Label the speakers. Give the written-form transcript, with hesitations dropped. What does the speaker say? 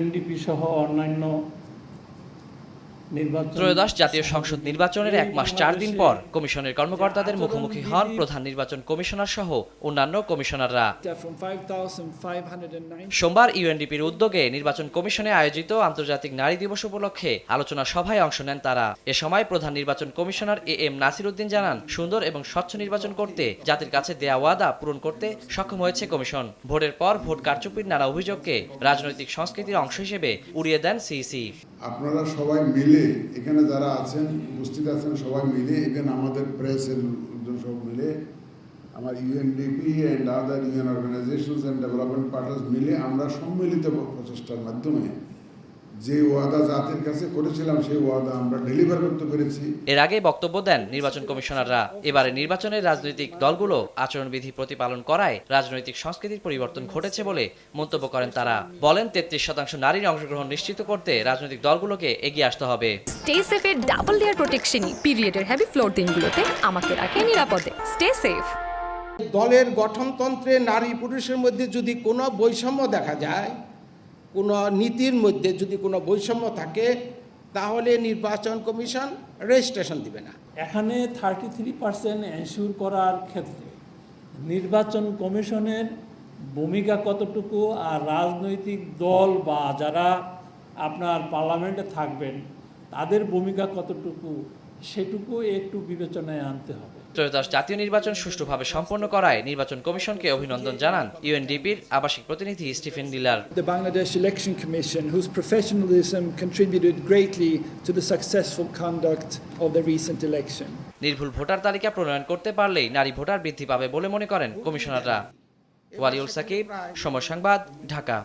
Speaker 1: UNDP সহ অন্যান্য
Speaker 2: ত্রয়োদশ জাতীয় সংসদ নির্বাচনের 1 মাস 4 দিন পর কমিশনের কর্মকর্তাদের মুখোমুখি হন প্রধান নির্বাচন কমিশনার সহ অন্যান্য কমিশনাররা। সোমবার ইউএনডিপির উদ্যোগে নির্বাচন কমিশনে আয়োজিত আন্তর্জাতিক নারী দিবস উপলক্ষে আলোচনা সভায় অংশ নেন তারা। এ সময় প্রধান নির্বাচন কমিশনার AM নাসির উদ্দিন জানান, সুন্দর এবং স্বচ্ছ নির্বাচন করতে জাতির কাছে দেয়া ওয়াদা পূরণ করতে সক্ষম হয়েছে কমিশন। ভোটের পর ভোট কারচুপির নানা অভিযোগকে রাজনৈতিক সংস্কৃতির অংশ হিসেবে উড়িয়ে দেন সিইসি।
Speaker 3: আপনারা সবাই মিলে এখানে যারা আছেন উপস্থিত আছেন সবাই মিলে ইভেন আমাদের প্রেসের লোকজন সব মিলে আমার UNDP and other UN organisations and development partners মিলে আমরা সম্মিলিত প্রচেষ্টার মাধ্যমে যে ওয়াদা জাতির কাছে করেছিলাম সেই ওয়াদা আমরা ডেলিভার করতে পেরেছি।
Speaker 2: এর আগে বক্তব্য দেন নির্বাচন কমিশনাররা। এবারে নির্বাচনের রাজনৈতিক দলগুলো আচরণবিধি প্রতিপালন করায় রাজনৈতিক সংস্কৃতির পরিবর্তন ঘটেছে বলে মন্তব্য করেন তারা। বলেন 33% নারীর অংশগ্রহণ নিশ্চিত করতে রাজনৈতিক দলগুলোকে এগিয়ে আসতে হবে।
Speaker 4: স্টে সেফের ডাবল লেয়ার প্রোটেকশনই পিরিয়ডের হেভি ফ্লোর দিনগুলোতে আমাকে রাখে নিরাপদে। Stay safe.
Speaker 5: দলের গঠনতন্ত্রে নারী পুরুষের মধ্যে যদি কোনো বৈষম্য দেখা যায়, কোনো নীতির মধ্যে যদি কোনো বৈষম্য থাকে, তাহলে নির্বাচন কমিশন রেজিস্ট্রেশন দিবে না।
Speaker 1: এখানে 33% এনশিওর করার ক্ষেত্রে নির্বাচন কমিশনের ভূমিকা কতটুকু আর রাজনৈতিক দল বা যারা আপনার পার্লামেন্টে থাকবেন তাদের ভূমিকা কতটুকু সেটুকু একটু বিবেচনায় আনতে হবে।
Speaker 2: ত্রয়োদশ জাতীয় নির্বাচন সুষ্ঠুভাবে সম্পন্ন করায় নির্বাচন কমিশনকে অভিনন্দন জানান ইউএনডিপির আবাসিক প্রতিনিধি Stephen dealer.
Speaker 6: The Bangladesh Election Commission, whose professionalism contributed greatly to the successful conduct of the recent election.
Speaker 2: নির্ভুল ভোটার তালিকা প্রণয়ন করতে পারলেই নারী ভোটার বৃদ্ধি পাবে বলে মনে করেন কমিশনাররা। ওয়ালিউল সাকিব, সময় সংবাদ, ঢাকা।